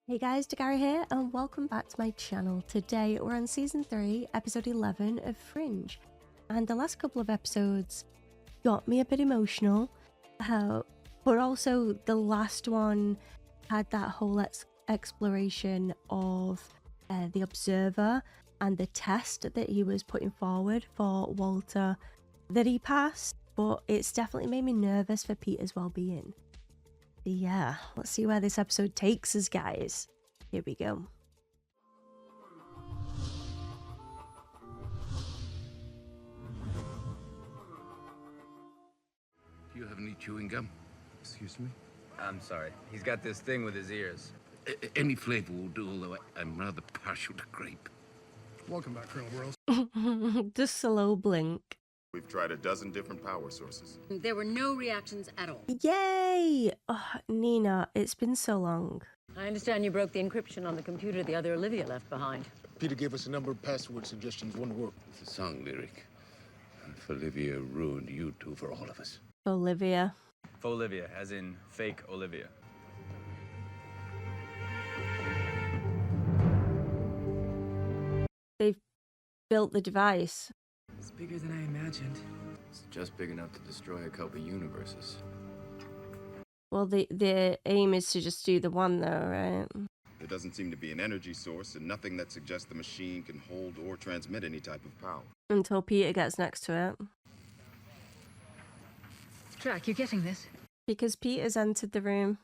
Hey guys, Dakara here and welcome back to my channel. Today we're on season 3, episode 11 of Fringe. And the last couple of episodes got me a bit emotional, but also the last one had that whole exploration of the Observer and the test that he was putting forward for Walter that he passed, but it's definitely made me nervous for Peter's well-being. Yeah, let's see where this episode takes us, guys. Here we go. Do you have any chewing gum? Excuse me? I'm sorry. He's got this thing with his ears. Any flavor will do, although I'm rather partial to grape. Welcome back, Colonel Burrows. Just a slow blink. We've tried a dozen different power sources. There were no reactions at all. Yay! Oh, Nina, it's been so long. I understand you broke the encryption on the computer the other Olivia left behind. Peter gave us a number of password suggestions, wouldn't work. It's a song lyric. If Olivia ruined you two for all of us. Olivia. Olivia, as in fake Olivia. They've built the device. It's bigger than I imagined. It's just big enough to destroy a couple universes. Well, the aim is to just do the one though, right? There doesn't seem to be an energy source and nothing that suggests the machine can hold or transmit any type of power. Until Peter gets next to it. Track, you getting this? Because Peter's entered the room.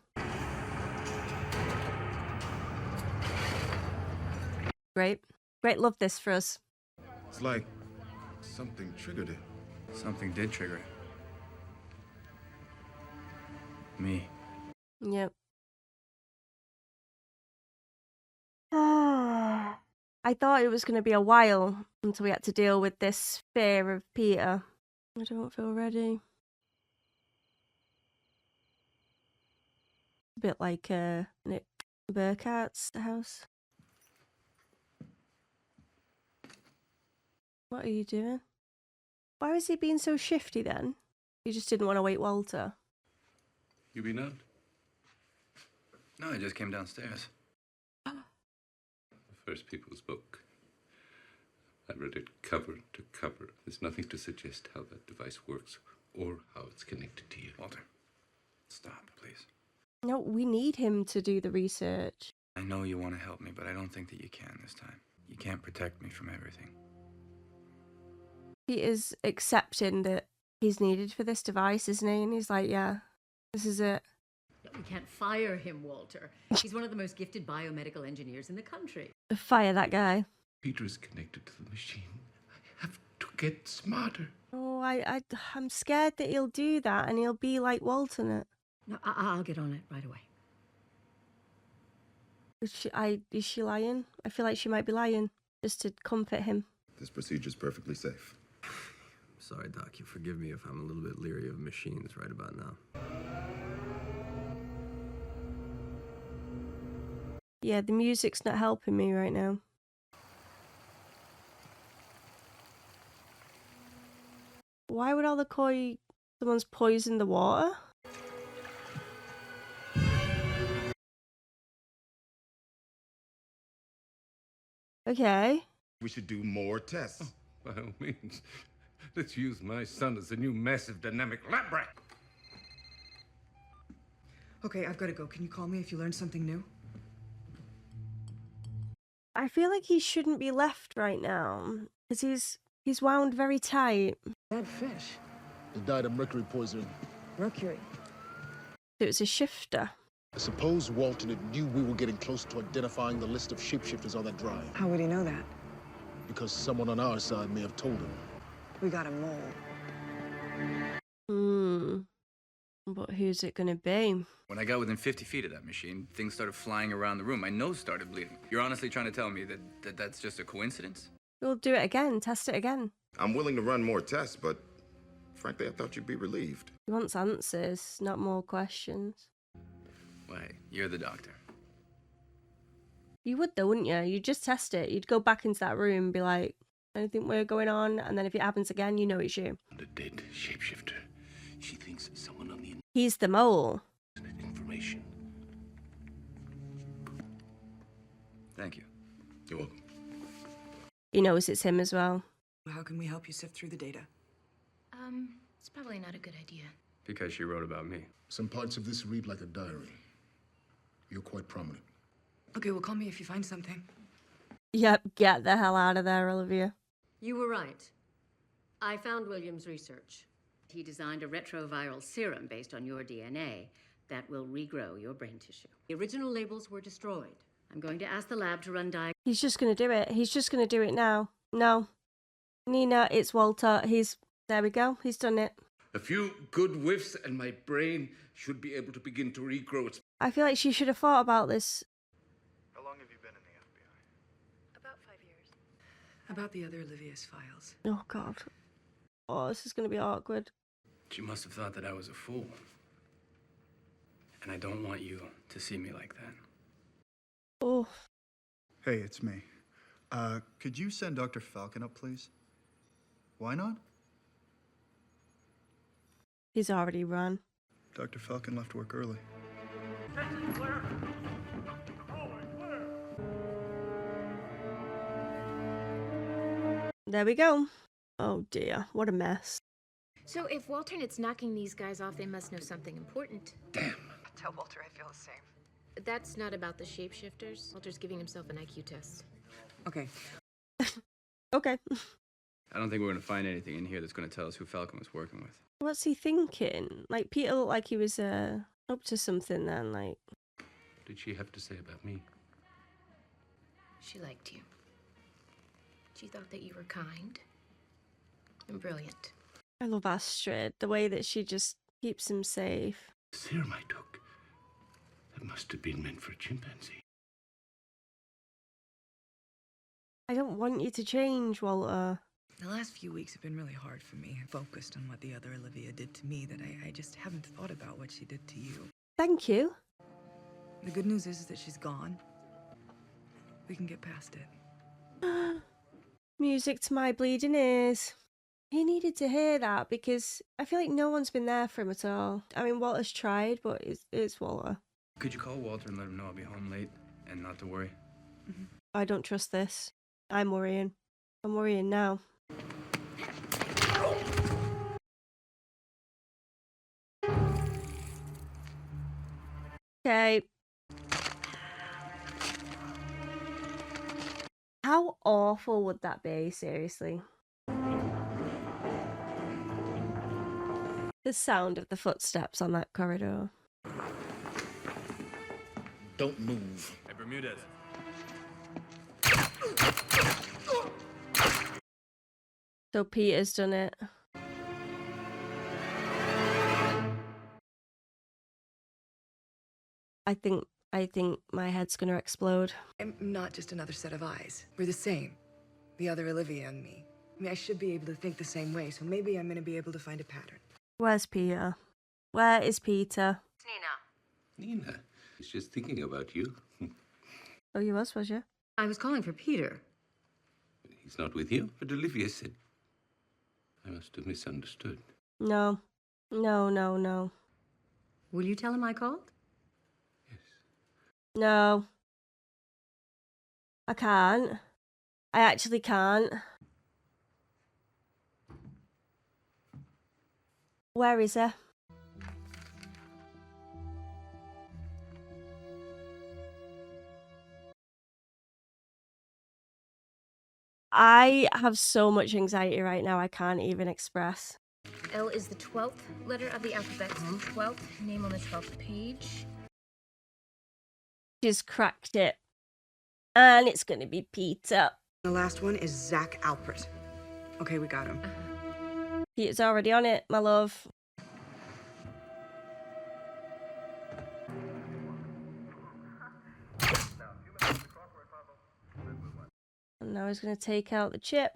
Great. Great, love this for us. It's like something triggered it. Something did trigger it. Me. Yep. I thought it was going to be a while until we had to deal with this fear of Peter. I don't feel ready. A bit like Nick Burkhart's house. What are you doing? Why was he being so shifty then? He just didn't want to wake Walter. You been out? No, I just came downstairs. The first people's book. I read it cover to cover. There's nothing to suggest how that device works or how it's connected to you. Walter, stop, please. No, we need him to do the research. I know you want to help me, but I don't think that you can this time. You can't protect me from everything. Peter's accepting that he's needed for this device, isn't he? And he's like, yeah, this is it. We can't fire him, Walter. He's one of the most gifted biomedical engineers in the country. Fire that guy. Peter is connected to the machine. I have to get smarter. Oh, I'm scared that he'll do that and he'll be like Walter in it. No, I'll get on it right away. Is she lying? I feel like she might be lying, just to comfort him. This procedure's perfectly safe. Sorry, Doc. You forgive me if I'm a little bit leery of machines right about now. Yeah, the music's not helping me right now. Why would all the someone's poisoned the water? Okay. We should do more tests. By all means. Let's use my son as a new massive dynamic lab rat. Okay, I've got to go. Can you call me if you learn something new? I feel like he shouldn't be left right now because he's wound very tight. That fish. He died of mercury poisoning. Mercury. So it's a shifter. I suppose Walton knew we were getting close to identifying the list of shapeshifters on that drive. How would he know that? Because someone on our side may have told him. We got a mole. But who's it gonna be? When I got within 50 feet of that machine, things started flying around the room. My nose started bleeding. You're honestly trying to tell me that that's just a coincidence? We'll do it again, test it again. I'm willing to run more tests, but frankly, I thought you'd be relieved. He wants answers, not more questions. Why, you're the doctor. You would though, wouldn't you? You'd just test it. You'd go back into that room and be like, anything weird going on? And then if it happens again, you know it's you. The dead shapeshifter. She thinks someone on the He's the mole. internet information. Thank you. You're welcome. He knows it's him as well. How can we help you sift through the data? It's probably not a good idea. Because she wrote about me. Some parts of this read like a diary. You're quite prominent. Okay, well, call me if you find something. Yep, get the hell out of there, Olivia. You were right. I found William's research. He designed a retroviral serum based on your DNA that will regrow your brain tissue. The original labels were destroyed. I'm going to ask the lab to run He's just gonna do it. He's just gonna do it now. No. Nina, it's Walter. There we go. He's done it. A few good whiffs and my brain should be able to begin to regrow its... I feel like she should have thought about this. How long have you been in the FBI? About 5 years. About the other Olivia's files. Oh, God. Oh, this is gonna be awkward. She must have thought that I was a fool. And I don't want you to see me like that. Oh. Hey, it's me. Could you send Dr. Falcon up, please? Why not? He's already run. Dr. Falcon left work early. There we go. Oh dear, what a mess. So if Walternet's knocking these guys off, they must know something important. Tell Walter I feel the same. That's not about the shapeshifters. Walter's giving himself an IQ test. Okay. Okay. I don't think we're gonna find anything in here that's gonna tell us who Falcon was working with. What's he thinking? Like, Peter looked like he was up to something then, like... What did she have to say about me? She liked you. She thought that you were kind and brilliant. I love Astrid, the way that she just keeps him safe. The serum I took. That must have been meant for a chimpanzee. I don't want you to change, Walter. The last few weeks have been really hard for me. I focused on what the other Olivia did to me that I just haven't thought about what she did to you. Thank you. The good news is that she's gone. We can get past it. Music to my bleeding ears. He needed to hear that because I feel like no one's been there for him at all. I mean, Walter's tried, but it's Walter. Could you call Walter and let him know I'll be home late and not to worry? I don't trust this. I'm worrying. I'm worrying now. Okay. How awful would that be, seriously? The sound of the footsteps on that corridor. Don't move. Hey, Bermudez. So Peter's done it. I think my head's gonna explode. I'm not just another set of eyes. We're the same. The other Olivia and me. I mean, I should be able to think the same way, so maybe I'm gonna be able to find a pattern. Where's Peter? Where is Peter? It's Nina. Nina, he's just thinking about you. Oh, you was you? I was calling for Peter. He's not with you, but Olivia said... I must have misunderstood. No. No. Will you tell him I called? Yes. No. I can't. I actually can't. Where is he? I have so much anxiety right now, I can't even express. L is the 12th letter of the alphabet. 12th, name on the 12th page. Just cracked it. And it's gonna be Peter. The last one is Zach Alpert. Okay, we got him. Peter's already on it, my love. And now he's gonna take out the chip.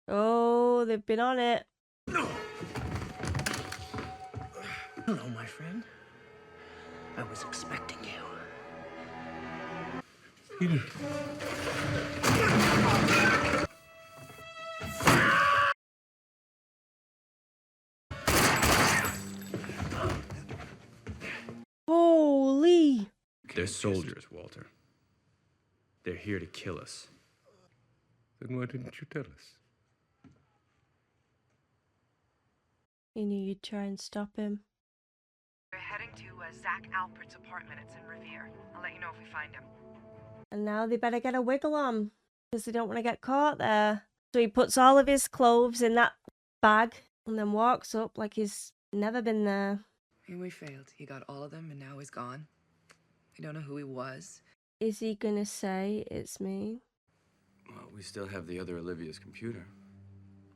Oh, they've been on it. Hello, my friend. I was expecting you. Peter. They're soldiers, Walter. They're here to kill us. Then why didn't you tell us? You knew you'd try and stop him. We're heading to Zach Alpert's apartment. It's in Revere. I'll let you know if we find him. And now they better get a wiggle on, because they don't want to get caught there. So he puts all of his clothes in that bag and then walks up like he's never been there. And we failed. He got all of them and now he's gone. We don't know who he was. Is he gonna say it's me? Well, we still have the other Olivia's computer.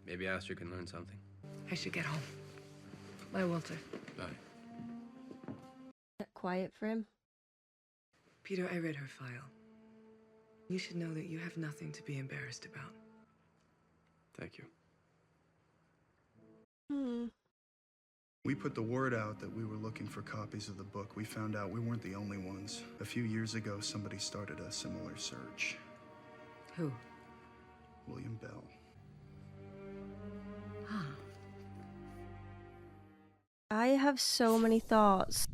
Maybe Astor can learn something. I should get home. Bye, Walter. Bye. Get quiet for him. Peter, I read her file. You should know that you have nothing to be embarrassed about. Thank you. We put the word out that we were looking for copies of the book. We found out we weren't the only ones. A few years ago, somebody started a similar search. Who? William Bell. I have so many thoughts.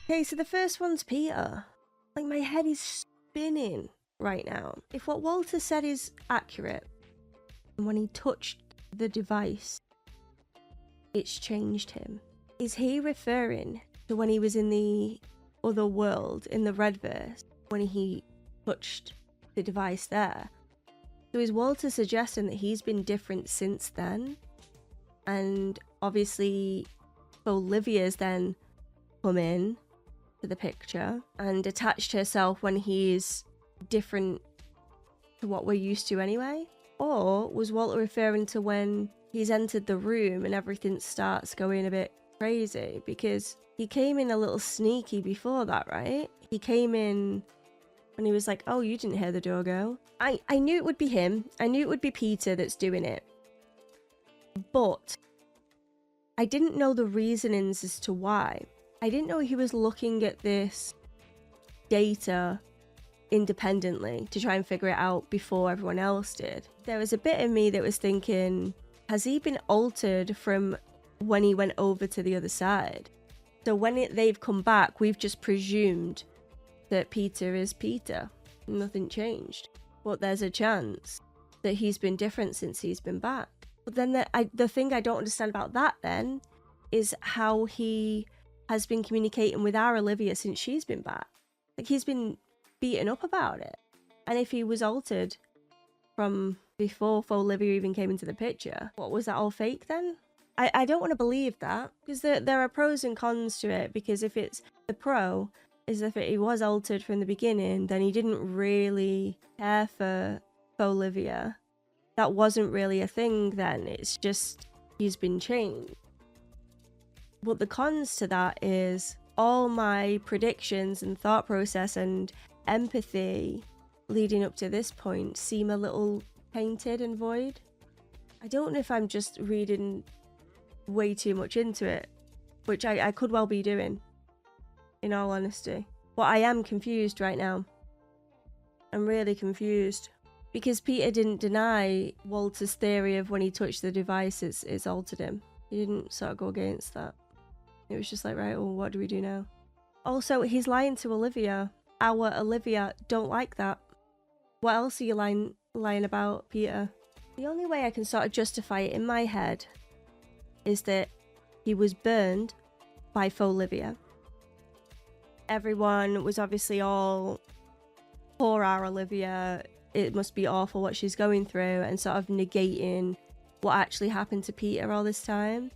Okay, so the first one's Peter. Like, my head is spinning right now. If what Walter said is accurate, and when he touched the device, it's changed him. Is he referring to when he was in the other world, in the Redverse, when he touched the device there? So is Walter suggesting that he's been different since then? And obviously, Olivia's then come in to the picture and attached herself when he's different to what we're used to anyway? Or was Walter referring to when he's entered the room and everything starts going a bit crazy? Because he came in a little sneaky before that, right? He came in and he was like, oh, you didn't hear the door go. I knew it would be him. I knew it would be Peter that's doing it. But I didn't know the reasonings as to why. I didn't know he was looking at this data independently to try and figure it out before everyone else did. There was a bit of me that was thinking, has he been altered from when he went over to the other side? So when they've come back, we've just presumed that Peter is Peter. Nothing changed. But there's a chance that he's been different since he's been back. But then the thing I don't understand about that then is how he has been communicating with our Olivia since she's been back. Like, he's been beaten up about it. And if he was altered from before Olivia even came into the picture, what, was that all fake then? I don't want to believe that, because there are pros and cons to it. Because if it's the pro is if he was altered from the beginning, then he didn't really care for Olivia. That wasn't really a thing then. It's just he's been changed. But the cons to that is all my predictions and thought process and empathy leading up to this point seem a little tainted and void. I don't know if I'm just reading way too much into it, which I could well be doing, in all honesty. But I am confused right now. I'm really confused. Because Peter didn't deny Walter's theory of when he touched the device, it's altered him. He didn't sort of go against that. It was just like, right, well, what do we do now? Also, he's lying to Olivia. Our Olivia don't like that. What else are you lying about, Peter? The only way I can sort of justify it in my head is that he was burned by Olivia. Everyone was obviously all, poor our Olivia, it must be awful what she's going through, and sort of negating what actually happened to Peter all this time.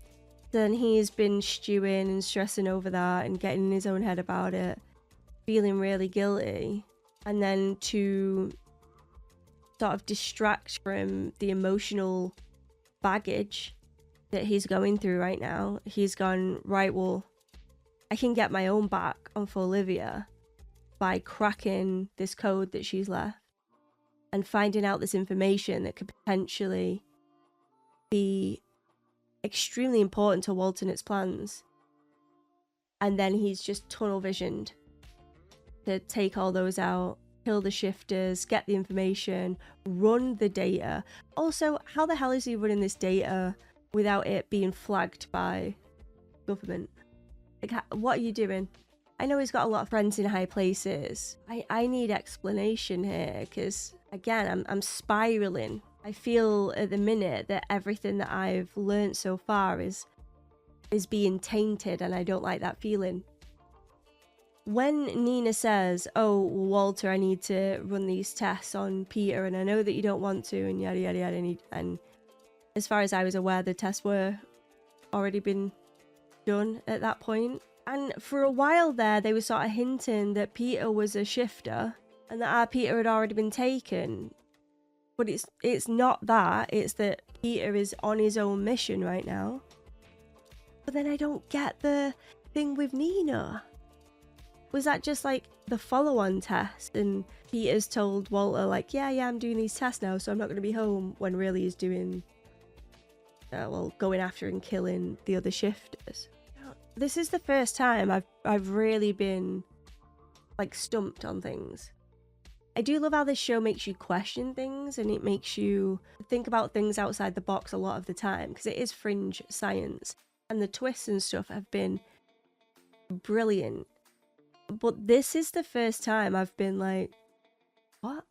Then he's been stewing and stressing over that and getting in his own head about it, feeling really guilty. And then to sort of distract from the emotional baggage that he's going through right now, he's gone, right, well, I can get my own back on Olivia by cracking this code that she's left and finding out this information that could potentially be extremely important to Walton's plans. And then he's just tunnel visioned to take all those out, kill the shifters, get the information, run the data. Also, how the hell is he running this data without it being flagged by government? Like, what are you doing? I know he's got a lot of friends in high places. I need explanation here, because again, I'm spiraling. I feel at the minute that everything that I've learned so far is being tainted, and I don't like that feeling. When Nina says, oh, Walter, I need to run these tests on Peter, and I know that you don't want to, and yada yada yada, and as far as I was aware, the tests were already been done at that point. And for a while there, they were sort of hinting that Peter was a shifter, and that our Peter had already been taken. But it's not that, it's that Peter is on his own mission right now. But then I don't get the thing with Nina. Was that just like the follow-on test, and Peter's told Walter like, yeah, I'm doing these tests now, so I'm not going to be home, when really he's doing, well, going after and killing the other shifters. This is the first time I've really been like stumped on things. I do love how this show makes you question things, and it makes you think about things outside the box a lot of the time, because it is fringe science, and the twists and stuff have been brilliant. But this is the first time I've been like, what?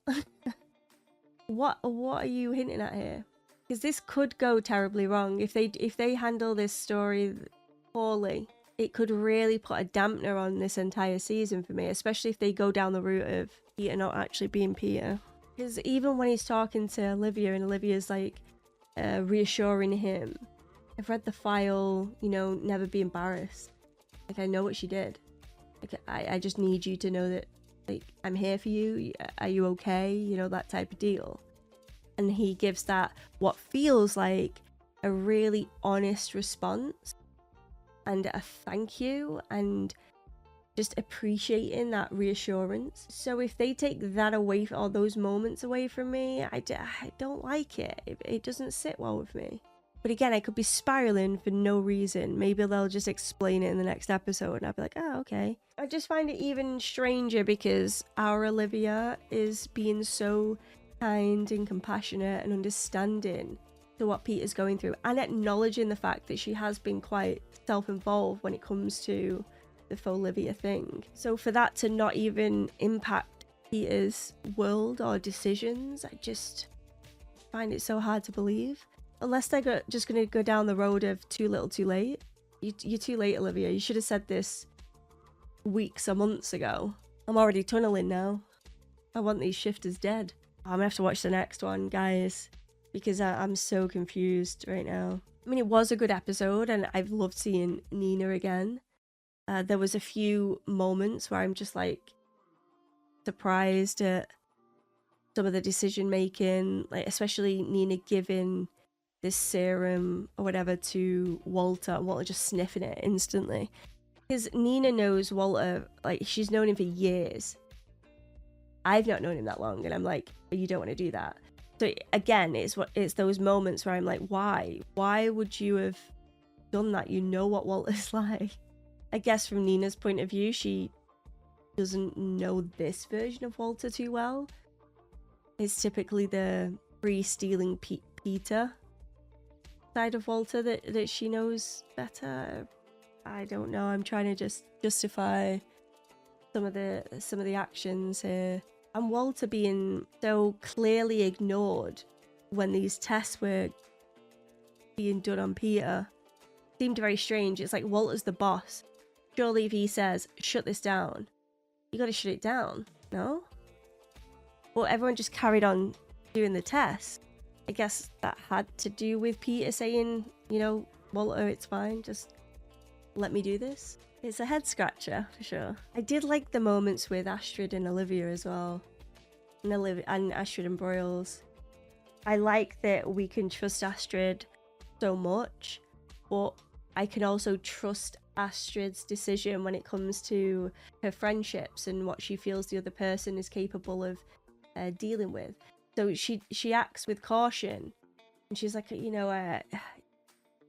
what are you hinting at here? Because this could go terribly wrong. If they handle this story poorly, it could really put a dampener on this entire season for me, especially if they go down the route of Peter not actually being Peter. Because even when he's talking to Olivia, and Olivia's like reassuring him, I've read the file, you know, never be embarrassed. Like, I know what she did. Like, I just need you to know that, like, I'm here for you. Are you okay? You know, that type of deal. And he gives that what feels like a really honest response, and a thank you, and just appreciating that reassurance. So if they take that away, or those moments away from me, I don't like it. It doesn't sit well with me. But again, I could be spiraling for no reason. Maybe they'll just explain it in the next episode, and I'll be like, oh, okay. I just find it even stranger because our Olivia is being so kind and compassionate and understanding to what Peter's going through, and acknowledging the fact that she has been quite self-involved when it comes to the faux Olivia thing. So for that to not even impact Peter's world or decisions, I just find it so hard to believe. Unless they're just going to go down the road of too little too late. You're too late, Olivia. You should have said this weeks or months ago. I'm already tunneling now. I want these shifters dead. I'm going to have to watch the next one, guys, because I'm so confused right now. I mean, it was a good episode, and I've loved seeing Nina again. There was a few moments where I'm just like surprised at some of the decision making, like especially Nina giving this serum or whatever to Walter, and Walter just sniffing it instantly. Because Nina knows Walter, like, she's known him for years. I've not known him that long, and I'm like, you don't want to do that. So again, it's those moments where I'm like, why would you have done that? You know what Walter's like. I guess from Nina's point of view, she doesn't know this version of Walter too well. It's typically the free-stealing Peter side of Walter that she knows better. I don't know. I'm trying to just justify some of the actions here. And Walter being so clearly ignored when these tests were being done on Peter seemed very strange. It's like Walter's the boss. Surely if he says, shut this down, you gotta shut it down, no? Well, everyone just carried on doing the test. I guess that had to do with Peter saying, you know, Walter, it's fine, just let me do this. It's a head scratcher for sure. I did like the moments with Astrid and Olivia as well. And Astrid and Broyles. I like that we can trust Astrid so much, but I can also trust Astrid's decision when it comes to her friendships and what she feels the other person is capable of dealing with. So she acts with caution, and she's like, you know, I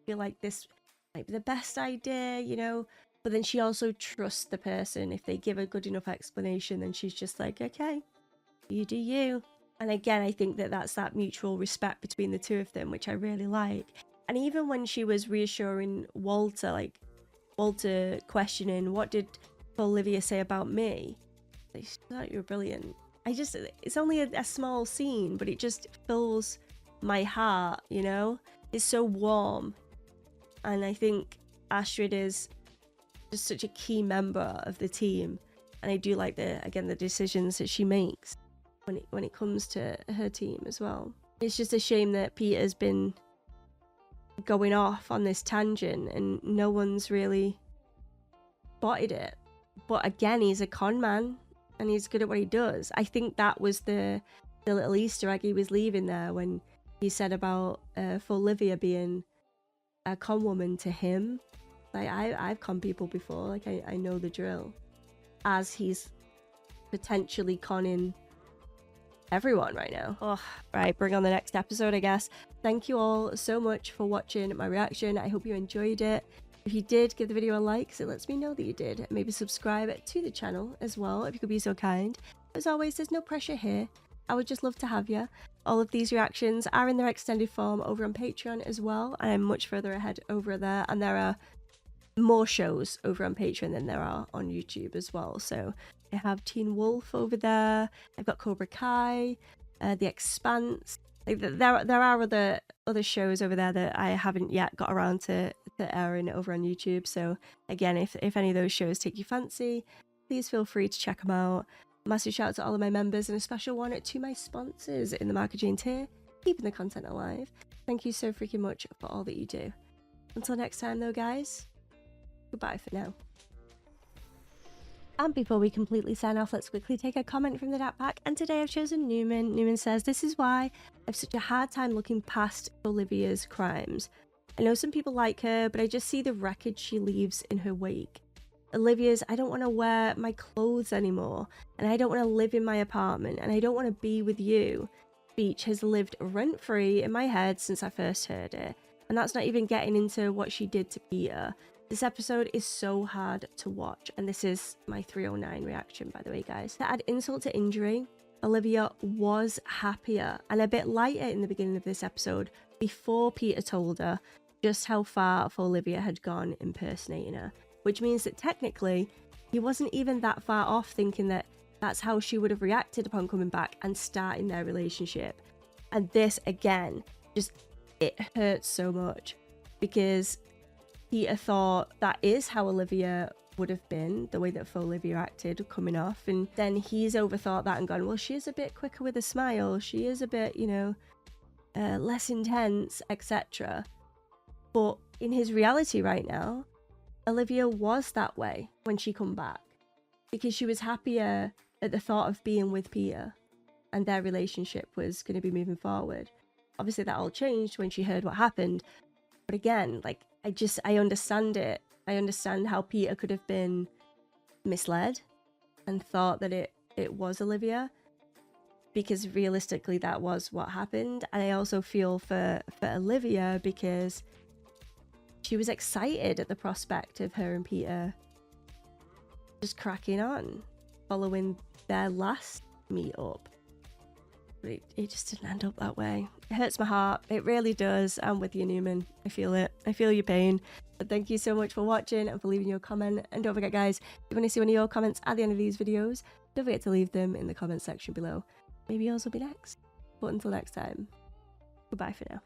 feel like this might be the best idea, you know, but then she also trusts the person. If they give a good enough explanation, then she's just like, okay, you do you. And again, I think that's that mutual respect between the two of them, which I really like. And even when she was reassuring Walter, like Walter questioning, what did Olivia say about me? She thought you were brilliant. It's only a small scene, but it just fills my heart, you know? It's so warm. And I think Astrid is just such a key member of the team. And I do like the decisions that she makes when it comes to her team as well. It's just a shame that Peter's been going off on this tangent and no one's really spotted it. But again, he's a con man and he's good at what he does. I think that was the little Easter egg he was leaving there when he said about Olivia being a con woman to him. Like, I've con people before, like I know the drill. As he's potentially conning everyone right now. Oh, right, bring on the next episode, I guess. Thank you all so much for watching my reaction. I hope you enjoyed it. If you did, give the video a like so it lets me know that you did. Maybe subscribe to the channel as well if you could be so kind. As always, there's no pressure here. I would just love to have you. All of these reactions are in their extended form over on Patreon as well. I'm much further ahead over there, and there are more shows over on Patreon than there are on YouTube as well. So I have Teen Wolf over there. I've got Cobra Kai, The Expanse. Like, there are other shows over there that I haven't yet got around to airing over on YouTube. So again, if any of those shows take your fancy, please feel free to check them out. Massive shout out to all of my members and a special one to my sponsors in the Mark Jane tier, keeping the content alive. Thank you so freaking much for all that you do. Until next time though, guys, goodbye for now. And before we completely sign off, let's quickly take a comment from the DAP pack. And today I've chosen Newman. Newman says, "This is why I have such a hard time looking past Olivia's crimes. I know some people like her, but I just see the wreckage she leaves in her wake. Olivia's, I don't want to wear my clothes anymore, and I don't want to live in my apartment, and I don't want to be with you," speech has lived rent-free in my head since I first heard it. And that's not even getting into what she did to Peter. This episode is so hard to watch, and this is my 309 reaction, by the way, guys. To add insult to injury, Olivia was happier and a bit lighter in the beginning of this episode before Peter told her just how far Olivia had gone impersonating her, which means that technically he wasn't even that far off thinking that that's how she would have reacted upon coming back and starting their relationship. And this, again, just, it hurts so much because Peter thought that is how Olivia would have been, the way that Olivia acted coming off, and then he's overthought that and gone, well, she is a bit quicker with a smile, she is a bit, you know, less intense, etc. But in his reality right now, Olivia was that way when she come back because she was happier at the thought of being with Peter and their relationship was going to be moving forward. Obviously that all changed when she heard what happened, but again, like, I understand it. I understand how Peter could have been misled and thought that it was Olivia, because realistically that was what happened. And I also feel for Olivia because she was excited at the prospect of her and Peter just cracking on following their last meet-up. But it just didn't end up that way. It hurts my heart. It really does. I'm with you, Newman. I feel it. I feel your pain. But thank you so much for watching and for leaving your comment. And don't forget, guys, if you want to see one of your comments at the end of these videos, don't forget to leave them in the comment section below. Maybe yours will be next. But until next time, goodbye for now.